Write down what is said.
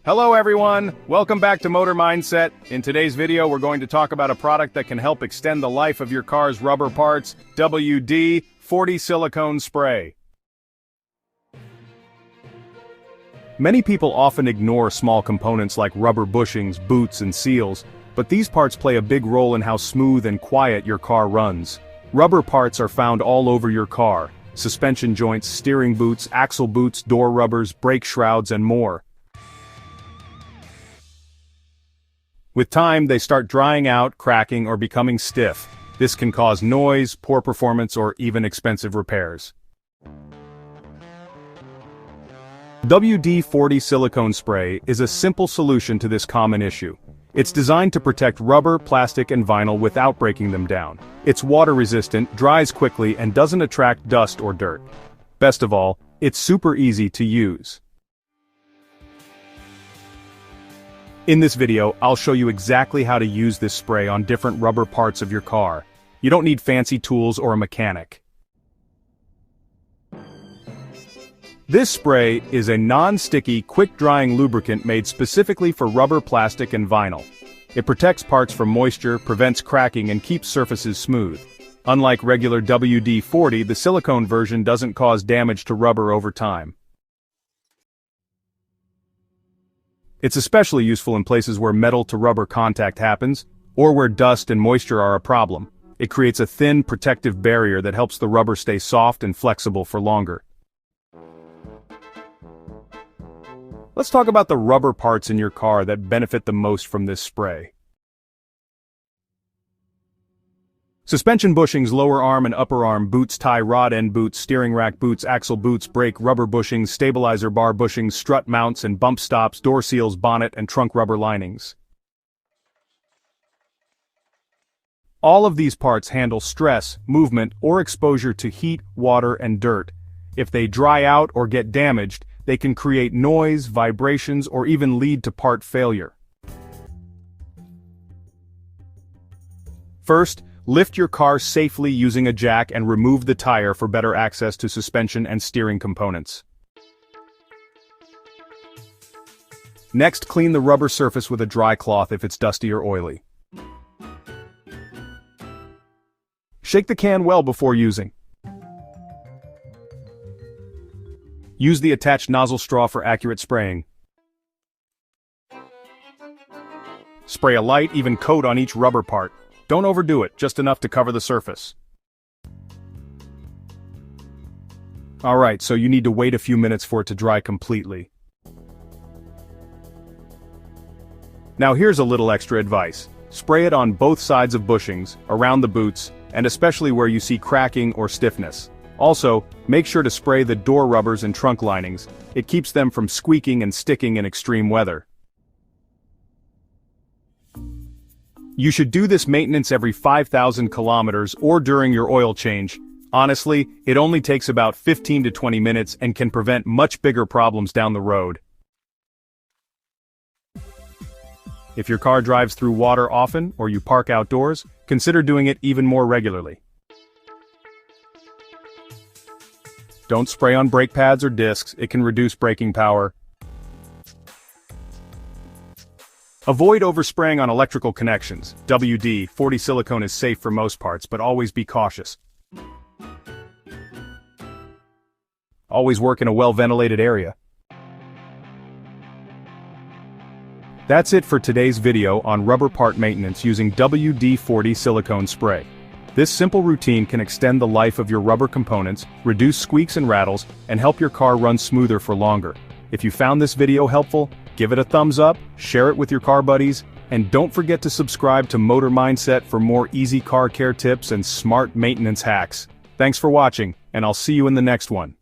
Hello everyone, welcome back to Motor Mindset. In today's video we're going to talk about a product that can help extend the life of your car's rubber parts, WD-40 Silicone Spray. Many people often ignore small components like rubber bushings, boots, and seals, but these parts play a big role in how smooth and quiet your car runs. Rubber parts are found all over your car: suspension joints, steering boots, axle boots, door rubbers, brake shrouds, and more. With time, they start drying out, cracking, or becoming stiff. This can cause noise, poor performance, or even expensive repairs. WD-40 Silicone Spray is a simple solution to this common issue. It's designed to protect rubber, plastic, and vinyl without breaking them down. It's water-resistant, dries quickly, and doesn't attract dust or dirt. Best of all, it's super easy to use. In this video, I'll show you exactly how to use this spray on different rubber parts of your car. You don't need fancy tools or a mechanic. This spray is a non-sticky, quick-drying lubricant made specifically for rubber, plastic, and vinyl. It protects parts from moisture, prevents cracking, and keeps surfaces smooth. Unlike regular WD-40, the silicone version doesn't cause damage to rubber over time. It's especially useful in places where metal-to-rubber contact happens, or where dust and moisture are a problem. It creates a thin, protective barrier that helps the rubber stay soft and flexible for longer. Let's talk about the rubber parts in your car that benefit the most from this spray. Suspension bushings, lower arm and upper arm boots, tie rod end boots, steering rack boots, axle boots, brake rubber bushings, stabilizer bar bushings, strut mounts and bump stops, door seals, bonnet and trunk rubber linings. All of these parts handle stress, movement, or exposure to heat, water, and dirt. If they dry out or get damaged, they can create noise, vibrations, or even lead to part failure. First, lift your car safely using a jack and remove the tire for better access to suspension and steering components. Next, clean the rubber surface with a dry cloth if it's dusty or oily. Shake the can well before using. Use the attached nozzle straw for accurate spraying. Spray a light, even coat on each rubber part. Don't overdo it, just enough to cover the surface. Alright, so you need to wait a few minutes for it to dry completely. Now here's a little extra advice. Spray it on both sides of bushings, around the boots, and especially where you see cracking or stiffness. Also, make sure to spray the door rubbers and trunk linings. It keeps them from squeaking and sticking in extreme weather. You should do this maintenance every 5,000 kilometers or during your oil change. Honestly, it only takes about 15 to 20 minutes and can prevent much bigger problems down the road. If your car drives through water often or you park outdoors, consider doing it even more regularly. Don't spray on brake pads or discs, it can reduce braking power. Avoid overspraying on electrical connections. WD-40 silicone is safe for most parts, but always be cautious. Always work in a well-ventilated area. That's it for today's video on rubber part maintenance using WD-40 Silicone Spray. This simple routine can extend the life of your rubber components, reduce squeaks and rattles, and help your car run smoother for longer. If you found this video helpful, give it a thumbs up, share it with your car buddies, and don't forget to subscribe to Motor Mindset for more easy car care tips and smart maintenance hacks. Thanks for watching, and I'll see you in the next one.